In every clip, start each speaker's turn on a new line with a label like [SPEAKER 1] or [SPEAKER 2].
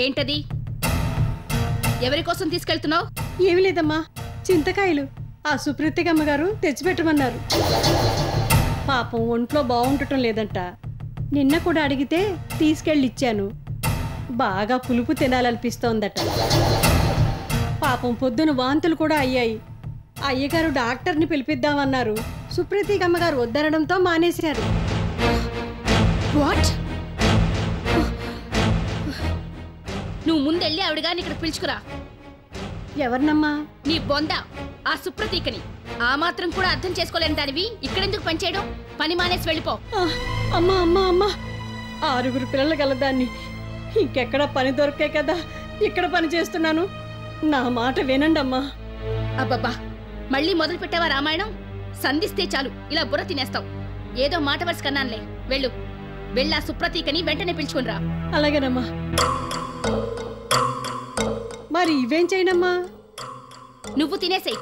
[SPEAKER 1] ఏంటది? ఎవరి కోసం తీసుకెళ్తున్నావు?
[SPEAKER 2] ఏమి లేదమ్మా, చింతకాయలు ఆ సుప్రీతికమ్మ గారు తెచ్చిపెట్టమన్నారు. పాపం ఒంట్లో బాగుండటం లేదంట. నిన్న కూడా అడిగితే తీసుకెళ్ళి ఇచ్చాను. బాగా పులుపు తినాలనిపిస్తోందట. పాపం పొద్దున వాంతులు కూడా అయ్యాయి. అయ్యగారు డాక్టర్ని పిలిపిద్దామన్నారు. సుప్రీతికమ్మ గారు వద్దనడంతో మానేశారు.
[SPEAKER 1] వాట్? నువ్వు ముందెళ్ళి ఆవిడ గారిని ఇక్కడ పిలుచుకురా.
[SPEAKER 2] ఎవరినమ్మా?
[SPEAKER 1] నీ బొంద, ఆ సుప్రతీకని. ఆ మాత్రం కూడా అర్థం చేసుకోలేని దానివి ఇక్కడెందుకు పనిచేయడం? పని మానేసి వెళ్ళిపో.
[SPEAKER 2] అమ్మా అమ్మా అమ్మా, 6 పిల్లలు గలదాన్ని. ఇంకెక్కడ పని దొరికే కదా ఇక్కడ పని చేస్తున్నాను. నా మాట వినండి అమ్మా.
[SPEAKER 1] అబ్బబ్బా, మళ్ళీ మొదలు పెట్టావా రామాయణం? సంధిస్తే చాలు ఇలా బుర్ర తినేస్తావు. ఏదో మాట వరుస కన్నానులే. వెళ్ళు, వెళ్ళా సుప్రతీకని వెంటనే పిలుచుకునిరా.
[SPEAKER 2] అలాగేనమ్మా. మరి ఇవేం చేయనమ్మా?
[SPEAKER 1] నువ్వు తినేసేయ్.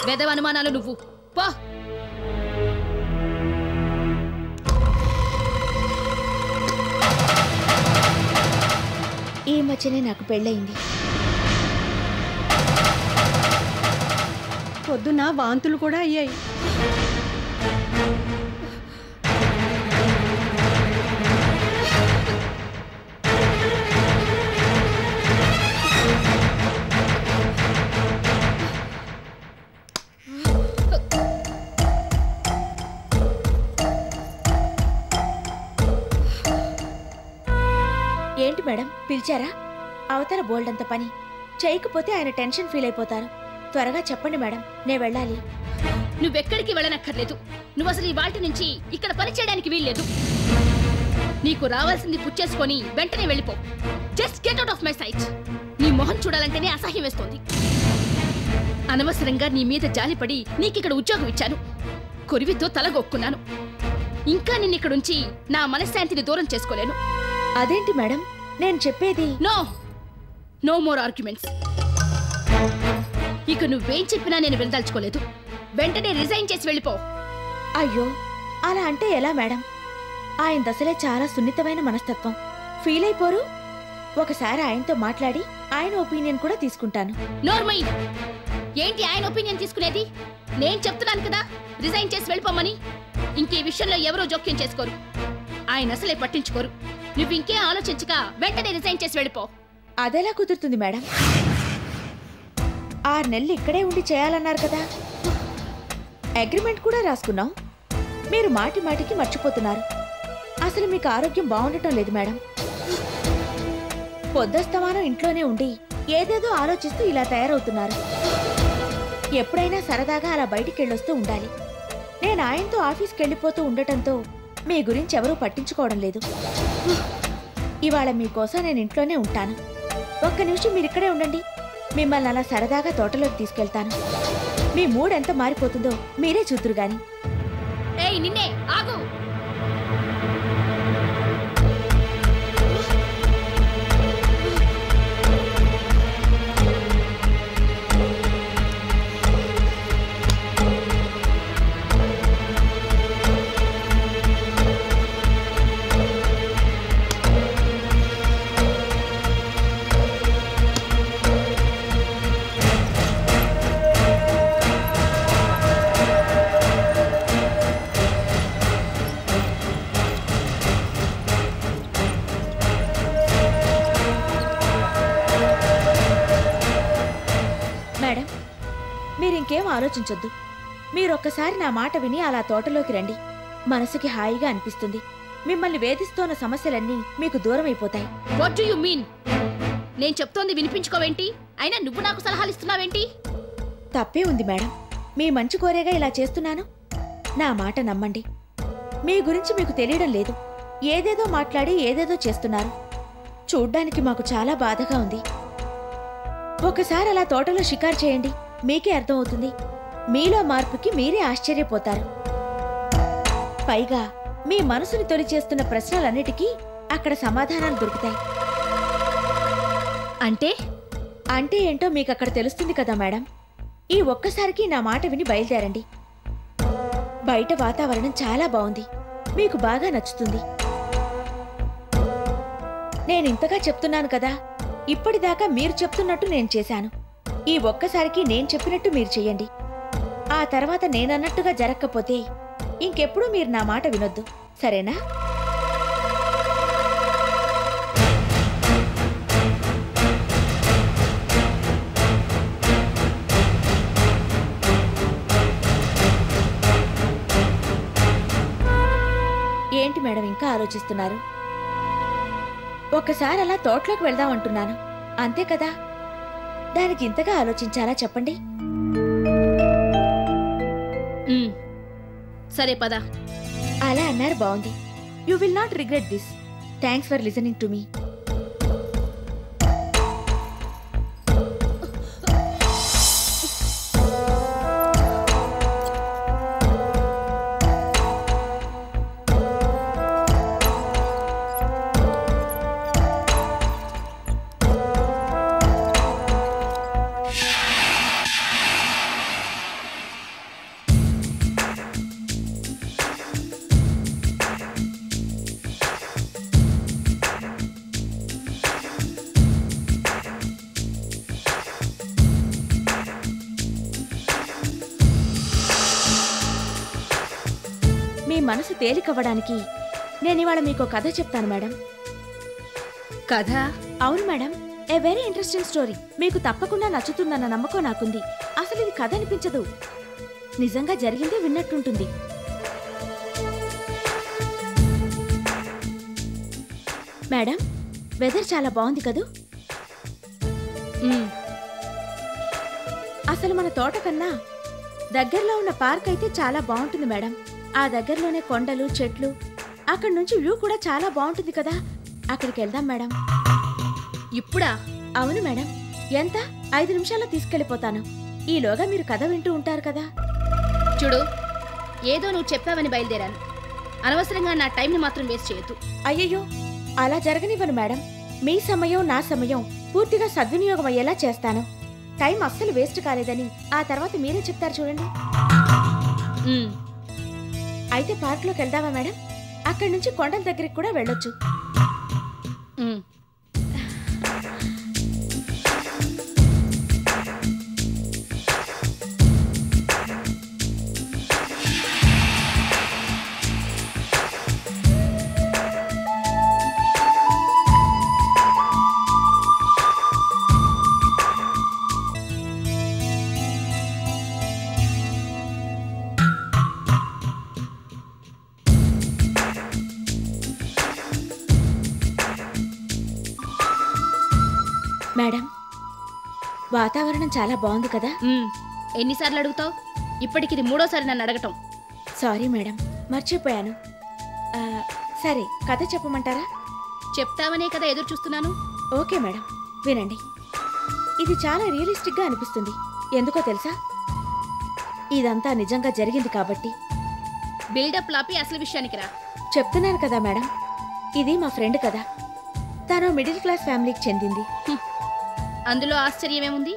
[SPEAKER 1] వెదవ అనుమానాలు నువ్వు. పో.
[SPEAKER 3] ఈ మధ్యనే నాకు పెళ్ళయింది.
[SPEAKER 2] పొద్దున వాంతులు కూడా అయ్యాయి.
[SPEAKER 3] ఏంటి మేడం పిలిచారా? అవతల బోల్డంత పని. చేయకపోతే ఆయన టెన్షన్ ఫీల్ అయిపోతారు. త్వరగా చెప్పండి మేడం, నే వెళ్ళాలి.
[SPEAKER 1] నువ్వెక్కడికి వెళ్ళనక్కర్లేదు. నువ్వు అసలు ఈ వాటి నుంచి ఇక్కడ పని చేయడానికి వీల్లేదు. నీకు రావాల్సింది పుచ్చేసుకొని వెంటనే వెళ్ళిపో. Just get out of my sight. నీ మొహం చూడాలంటేనే అసహ్యం వేస్తోంది. అనవసరంగా నీ మీద జాలిపడి నీకిక్కడ ఉద్యోగం ఇచ్చాను. కొరివితో తలగొక్కున్నాను. ఇంకా నిన్నిక్కడుంచి నా మనశ్శాంతిని దూరం చేసుకోలేను.
[SPEAKER 3] అదేంటి మేడం, నేను చెప్పేది.
[SPEAKER 1] No more arguments. ఇక నువ్వేం చెప్పినా నేను వినదలుచుకోలేదు. వెంటనే రిజైన్ చేసి వెళ్ళిపో.
[SPEAKER 3] అయ్యో, అలా అంటే ఎలా మేడం? ఆయన దశలే చాలా సున్నితమైన మనస్తత్వం. ఫీల్ అయిపోరు? ఒకసారి ఆయనతో మాట్లాడి ఆయన ఒపీనియన్ కూడా తీసుకుంటాను.
[SPEAKER 1] నోర్మై, ఏంటి ఆయన ఒపీనియన్ తీసుకునేది? నేను చెప్తున్నాను కదా రిజైన్ చేసి వెళ్ళిపోమని. ఇంకే విషయంలో ఎవరో జోక్యం చేసుకోరు. ఆయన అసలే పట్టించుకోరు. నువ్వు ఇంకేం ఆలోచించక వెంటనే రిజైన్ చేసి వెళ్ళిపో.
[SPEAKER 3] అదెలా కుదురుతుంది మేడం? 6 నెలలు ఇక్కడే ఉండి చేయాలన్నారు కదా. అగ్రిమెంట్ కూడా రాసుకున్నాం. మీరు మాటి మాటికి మర్చిపోతున్నారు. అసలు మీకు ఆరోగ్యం బాగుండటం లేదు మేడం. పొద్దస్తమానం ఇంట్లోనే ఉండి ఏదేదో ఆలోచిస్తూ ఇలా తయారవుతున్నారు. ఎప్పుడైనా సరదాగా అలా బయటికి వెళ్ళొస్తూ ఉండాలి. నేను ఆయనతో ఆఫీస్కి వెళ్ళిపోతూ ఉండటంతో మీ గురించి ఎవరూ పట్టించుకోవడం లేదు. ఇవాళ మీకోసం నేను ఇంట్లోనే ఉంటాను. ఒక్క నిమిషం మీరు ఇక్కడే ఉండండి. మిమ్మల్ని అలా సరదాగా తోటలోకి తీసుకెళ్తాను. మీ మూడ్ ఎంత మారిపోతుందో మీరే చూతురు గాని.
[SPEAKER 1] ఏయ్ నిన్నే, ఆగు.
[SPEAKER 3] మీరింకేం ఆలోచించొద్దు. మీరొక్కసారి నా మాట విని అలా తోటలోకి రండి. మనసుకి హాయిగా అనిపిస్తుంది. మిమ్మల్ని వేధిస్తోన్న సమస్యలన్నీ మీకు దూరం అయిపోతాయి.
[SPEAKER 1] What do you mean? నేను చెప్తోంది వినిపించుకోవేంటి? అయినా నువ్వు నాకు సలహాలు ఇస్తున్నావేంటి?
[SPEAKER 3] తప్పే ఉంది మేడం. మీ మంచి కోరేగా ఇలా చేస్తున్నాను. నా మాట నమ్మండి. మీ గురించి మీకు తెలియడం లేదు. ఏదేదో మాట్లాడి ఏదేదో చేస్తున్నారు. చూడ్డానికి మాకు చాలా బాధగా ఉంది. ఒకసారి అలా తోటలో షికారు చేయండి. మీకే అర్థమవుతుంది. మీలో మార్పుకి మీరే ఆశ్చర్యపోతారు. పైగా మీ మనసుని తొలిచేస్తున్న ప్రశ్నలన్నిటికీ అక్కడ సమాధానాలు దొరుకుతాయి. అంటే ఏంటో మీకు అక్కడ తెలుస్తుంది కదా మేడం. ఈ ఒక్కసారికి నా మాట విని బయలుదేరండి. బయట వాతావరణం చాలా బాగుంది. మీకు బాగా నచ్చుతుంది. నేను ఇంతగా చెప్తున్నాను కదా, ఇప్పటిదాకా మీరు చెప్తున్నట్టు నేను చేశాను. ఈ ఒక్కసారికి నేను చెప్పినట్టు మీరు చెయ్యండి. ఆ తర్వాత నేనన్నట్టుగా జరగకపోతే ఇంకెప్పుడు మీరు నా మాట వినొద్దు, సరేనా? ఏంటి మేడం ఇంకా ఆలోచిస్తున్నారు? ఒక్కసారి అలా తోటలోకి వెళ్దామంటున్నాను, అంతే కదా. దానికి ఇంతగా ఆలోచించాలా చెప్పండి?
[SPEAKER 1] సరే పద.
[SPEAKER 3] అలా అన్నారు, బాగుంది. You will not regret this. Thanks for listening to me. మీ మనసు తేలికవ్వడానికి నేనివాళ మీకు కథ చెప్తాను మేడం.
[SPEAKER 1] కథ?
[SPEAKER 3] అవును madam, a very interesting story. మీకు తప్పకుండా నచ్చుతుందన్న నమ్మకం నాకుంది. అసలు ఇది కథ అనిపించదు, నిజంగా జరిగిందే విన్నట్టుంటుంది. మేడం, వెదర్ చాలా బాగుంది కదూ? అసలు మన తోట కన్నా దగ్గరలో ఉన్న పార్క్ అయితే చాలా బాగుంటుంది మేడం. ఆ దగ్గరలోనే కొండలు, చెట్లు, అక్కడి నుంచి వ్యూ కూడా చాలా బాగుంటుంది కదా. అక్కడికి వెళ్దాం మేడం.
[SPEAKER 1] ఇప్పుడా?
[SPEAKER 3] అవును మేడం. ఎంత? 5 నిమిషాల్లో తీసుకెళ్లిపోతాను. ఈలోగా మీరు కథ వింటూ ఉంటారు కదా.
[SPEAKER 1] చూడు, ఏదో నువ్వు చెప్పావని బయలుదేరాను. అనవసరంగా నా టైంని మాత్రం వేస్ట్ చేయొద్దు.
[SPEAKER 3] అయ్యయ్యో, అలా జరగనివ్వను మేడం. మీ సమయం నా సమయం పూర్తిగా సద్వినియోగం అయ్యేలా చేస్తాను. టైం అస్సలు వేస్ట్ కాలేదని ఆ తర్వాత మీరే చెప్తారు చూడండి. అయితే పార్క్లోకి వెళ్దామా మేడం? అక్కడి నుంచి కొండల దగ్గరికి కూడా వెళ్ళొచ్చు. మేడం, వాతావరణం చాలా బాగుంది కదా.
[SPEAKER 1] ఎన్నిసార్లు అడుగుతావు? ఇప్పటికి ఇది 3వ సారి నన్ను అడగటం.
[SPEAKER 3] సారీ మేడం, మర్చిపోయాను. సరే, కథ చెప్పమంటారా?
[SPEAKER 1] చెప్తావనే కదా ఎదురు చూస్తున్నాను.
[SPEAKER 3] ఓకే మేడం, వినండి. ఇది చాలా రియలిస్టిక్గా అనిపిస్తుంది. ఎందుకో తెలుసా? ఇదంతా నిజంగా జరిగింది కాబట్టి.
[SPEAKER 1] బిల్డప్ లాపి అసలు విషయానికి రా.
[SPEAKER 3] చెప్తున్నాను కదా మేడం, ఇది మా ఫ్రెండ్ కదా. తను మిడిల్ క్లాస్ ఫ్యామిలీకి చెందింది.
[SPEAKER 1] అందులో ఆశ్చర్యమేముంది?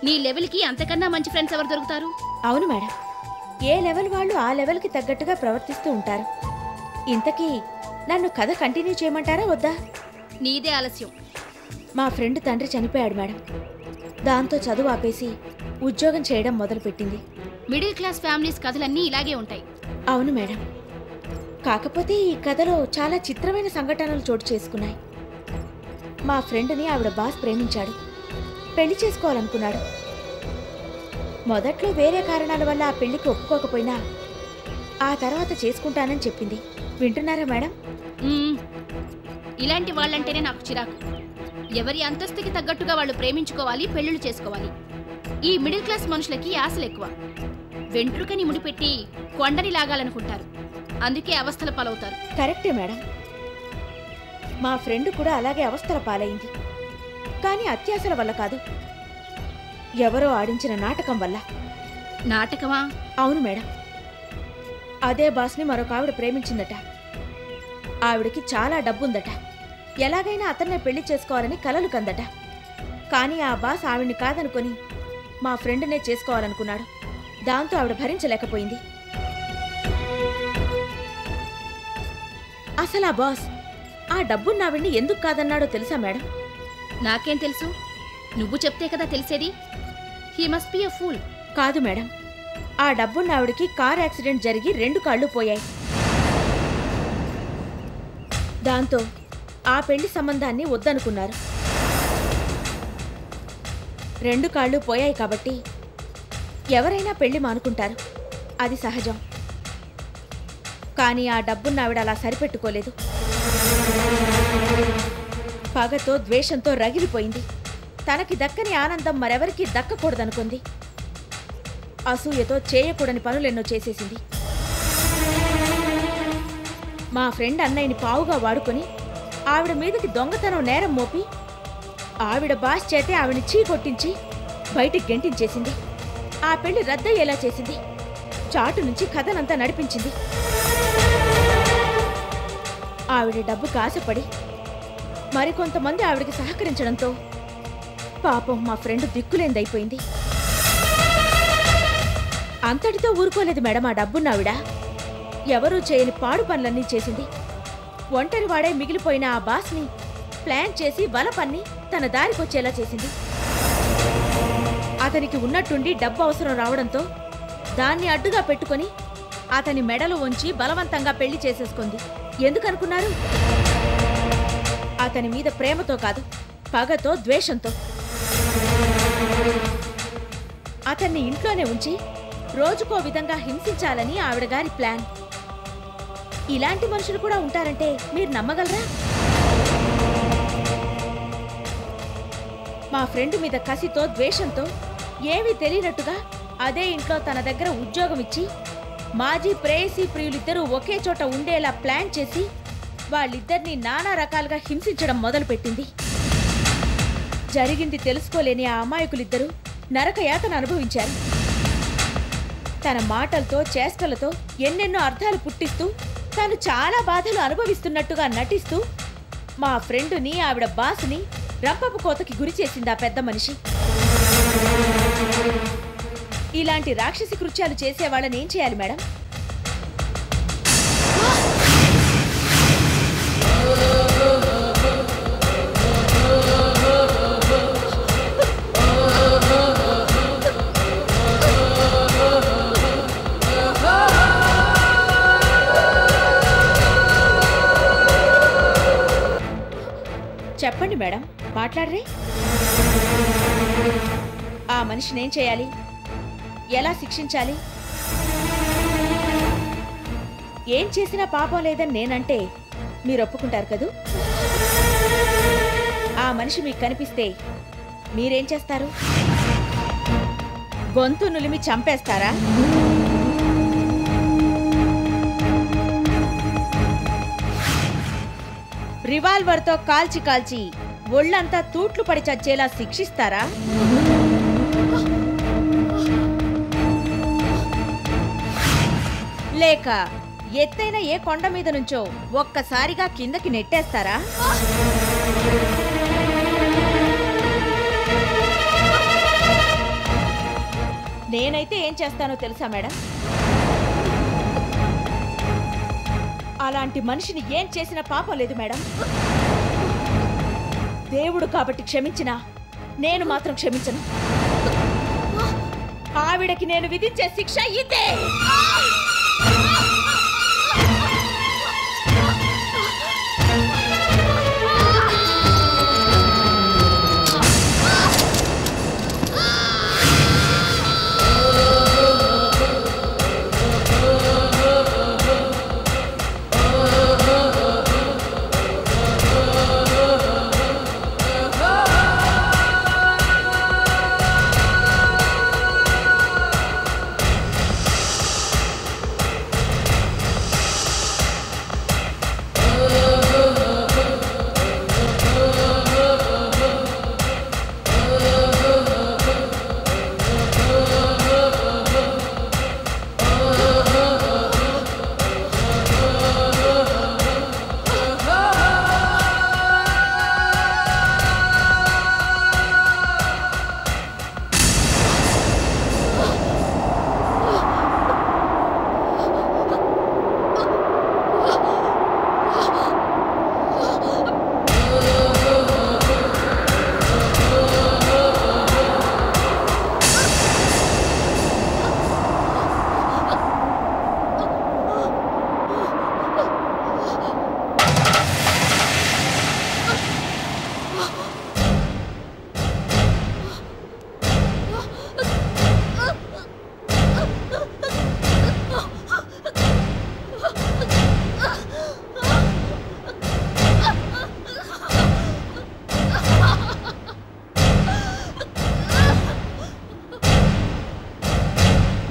[SPEAKER 1] నీ లెవెల్కి అంతకన్నా మంచి ఫ్రెండ్స్ ఎవరు దొరుకుతారు?
[SPEAKER 3] అవును మేడం, ఏ లెవెల్ వాళ్ళు ఆ లెవెల్కి తగ్గట్టుగా ప్రవర్తిస్తూ ఉంటారు. ఇంతకీ నన్ను కథ కంటిన్యూ చేయమంటారా వద్దా?
[SPEAKER 1] నీదే ఆలస్యం.
[SPEAKER 3] మా ఫ్రెండ్ తండ్రి చనిపోయాడు మేడం. దాంతో చదువు ఆపేసి ఉద్యోగం చేయడం మొదలుపెట్టింది.
[SPEAKER 1] మిడిల్ క్లాస్ ఫ్యామిలీస్ కథలన్నీ ఇలాగే ఉంటాయి.
[SPEAKER 3] అవును మేడం, కాకపోతే ఈ కథలో చాలా చిత్రమైన సంఘటనలు చోటు చేసుకున్నాయి. మా ఫ్రెండ్ని ఆవిడ బాస్ ప్రేమించాడు, పెళ్లి చేసుకోవాలనుకున్నాడు. మొదట్లో వేరే కారణాల వల్ల ఆ పెళ్లికి ఒప్పుకోకపోయినా ఆ తర్వాత చేసుకుంటానని చెప్పింది. వింటున్నారా మేడం?
[SPEAKER 1] ఇలాంటి వాళ్ళంటేనే నాకు చిరాకు. ఎవరి అంతస్తుకి తగ్గట్టుగా వాళ్ళు ప్రేమించుకోవాలి, పెళ్లిళ్ళు చేసుకోవాలి. ఈ మిడిల్ క్లాస్ మనుషులకి ఆశలు ఎక్కువ. వెంట్రుకని ముడిపెట్టి కొండని లాగాలనుకుంటారు, అందుకే అవస్థల పాలవుతారు.
[SPEAKER 3] కరెక్టే మేడం, మా ఫ్రెండ్ కూడా అలాగే అవస్థల పాలైంది. కానీ అత్యాశల వల్ల కాదు, ఎవరో ఆడించిన నాటకం వల్ల.
[SPEAKER 1] నాటకమా?
[SPEAKER 3] అవును మేడం, అదే బాస్ని మరొక ఆవిడ ప్రేమించిందట. ఆవిడకి చాలా డబ్బుందట. ఎలాగైనా అతన్నే పెళ్లి చేసుకోవాలని కలలు కందట. కానీ ఆ బాస్ ఆవిడ్ని కాదనుకొని మా ఫ్రెండ్నే చేసుకోవాలనుకున్నాడు. దాంతో ఆవిడ భరించలేకపోయింది. అసలు ఆ బాస్ ఆ డబ్బున్నావిడ్ని ఎందుకు కాదన్నాడో తెలుసా మేడం?
[SPEAKER 1] నాకేం తెలుసు? నువ్వు చెప్తే కదా తెలిసేది. He must be a fool.
[SPEAKER 3] కాదు మేడం, ఆ డబ్బున్నావిడికి కార్ యాక్సిడెంట్ జరిగి 2 కాళ్ళు పోయాయి. దాంతో ఆ పెళ్లి సంబంధాన్ని వద్దనుకున్నారు. 2 కాళ్ళు పోయాయి కాబట్టి ఎవరైనా పెళ్లి మానుకుంటారు, అది సహజం. కానీ ఆ డబ్బున్నావిడ అలా సరిపెట్టుకోలేదు. పగతో ద్వేషంతో రగిలిపోయింది. తనకి దక్కని ఆనందం మరెవరికీ దక్కకూడదనుకుంది. అసూయతో చేయకూడని పనులెన్నో చేసేసింది. మా ఫ్రెండ్ అన్నయ్యని పావుగా వాడుకొని ఆవిడ మీదకి దొంగతనం నేరం మోపి ఆవిడ బాస్ చేతే ఆవిడని చీకొట్టించి బయటికి గెంటించేసింది. ఆ పెళ్లి రద్దయ్యేలా చేసింది. చాటు నుంచి కథనంతా నడిపించింది. ఆవిడ డబ్బుకు ఆశపడి మరికొంతమంది ఆవిడకి సహకరించడంతో పాపం మా ఫ్రెండ్ దిక్కులేందైపోయింది. అంతటితో ఊరుకోలేదు మేడం. ఆ డబ్బున్నావిడ ఎవరూ చేయని పాడు పనులన్నీ చేసింది. ఒంటరి వాడే మిగిలిపోయిన ఆ బాస్ని ప్లాన్ చేసి వల పన్ని తన దారికొచ్చేలా చేసింది. అతనికి ఉన్నట్టుండి డబ్బు అవసరం రావడంతో దాన్ని అడ్డుగా పెట్టుకొని అతని మెడలు ఉంచి బలవంతంగా పెళ్లి చేసేసుకుంది. ఎందుకనుకున్నారు? అతని మీద ప్రేమతో కాదు, పగతో ద్వేషంతో. అతన్ని ఇంట్లోనే ఉంచి రోజుకో విధంగా హింసించాలని ఆవిడ గారి ప్లాన్. ఇలాంటి మనుషులు కూడా ఉంటారంటే మీరు నమ్మగలరా? మా ఫ్రెండ్ మీద కసితో ద్వేషంతో ఏమీ తెలియనట్టుగా అదే ఇంట్లో తన దగ్గర ఉద్యోగం ఇచ్చి మాజీ ప్రేయసీ ప్రియులిద్దరూ ఒకే చోట ఉండేలా ప్లాన్ చేసి వాళ్ళిద్దరినీ నానా రకాలుగా హింసించడం మొదలుపెట్టింది. జరిగింది తెలుసుకోలేని ఆ అమాయకులిద్దరూ నరకయాతన అనుభవించారు. తన మాటలతో చేష్టలతో ఎన్నెన్నో అర్థాలు పుట్టిస్తూ తాను చాలా బాధలు అనుభవిస్తున్నట్టుగా నటిస్తూ మా ఫ్రెండుని ఆవిడ బాసుని రంపపు కోతకి గురి చేసింది ఆ పెద్ద మనిషి. ఇలాంటి రాక్షసి కృత్యాలు చేసేవాళ్ళని ఏం చేయాలి మేడం? చెప్పండి మేడం, మాట్లాడరే. ఆ మనిషిని ఏం చేయాలి? ఎలా శిక్షించాలి? ఏం చేసినా పాపం లేదని నేనంటే మీరు ఒప్పుకుంటారు కదూ? ఆ మనిషి మీకు కనిపిస్తే మీరేం చేస్తారు? గొంతు నులిమి చంపేస్తారా? రివాల్వర్తో కాల్చి కాల్చి ఒళ్ళంతా తూట్లు పడి చచ్చేలా శిక్షిస్తారా? లేక ఎత్తైన ఏ కొండ మీద నుంచో ఒక్కసారిగా కిందకి నెట్టేస్తారా? నేనైతే ఏం చేస్తానో తెలుసా మేడం? అలాంటి మనిషిని ఏం చేసినా పాపం లేదు మేడం. దేవుడు కాబట్టి క్షమించినా నేను మాత్రం క్షమించను. ఆవిడకి నేను విధించే శిక్ష ఇదే.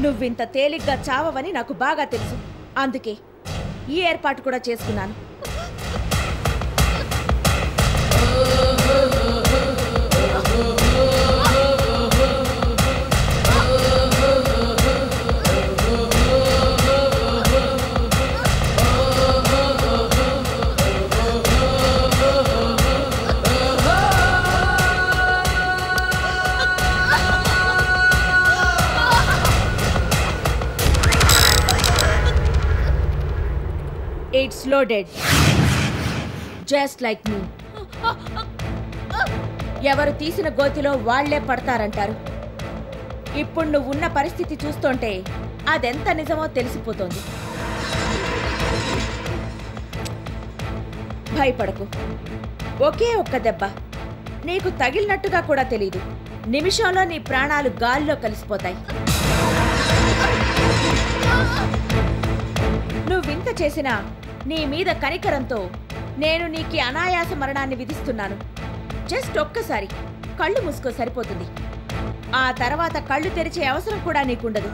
[SPEAKER 3] నువ్వింత తేలిగ్గా చావవని నాకు బాగా తెలుసు. అందుకే ఈ ఏర్పాటు కూడా చేసుకున్నాను. It's loaded. Just like me. ఎవరు తీసిన గోతిలో వాళ్లే పడతారంటారు. ఇప్పుడు నువ్వున్న పరిస్థితి చూస్తుంటే అదెంత నిజమో తెలిసిపోతోంది. భయపడకు. ఒకే ఒక్క దెబ్బ నీకు తగిలినట్టుగా కూడా తెలీదు. నిమిషంలో నీ ప్రాణాలు గాల్లో కలిసిపోతాయి. నువ్వింత చేసినా నీ మీద కనికరంతో నేను నీకు అనాయాస మరణాన్ని విధిస్తున్నాను. జస్ట్ ఒక్కసారి కళ్ళు మూసుకో, సరిపోతుంది. ఆ తర్వాత కళ్ళు తెరిచే అవసరం కూడా నీకుండదు.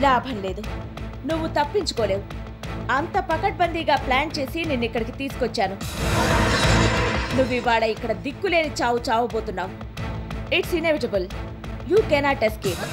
[SPEAKER 3] లాభం లేదు. నువ్వు తప్పించుకోలేవు. అంత పకడ్బందీగా ప్లాన్ చేసి నిన్నిక్కడికి తీసుకొచ్చాను. నువ్వివాడ ఇక్కడ దిక్కులేని చావు చావబోతున్నావు. It's inevitable. You cannot escape.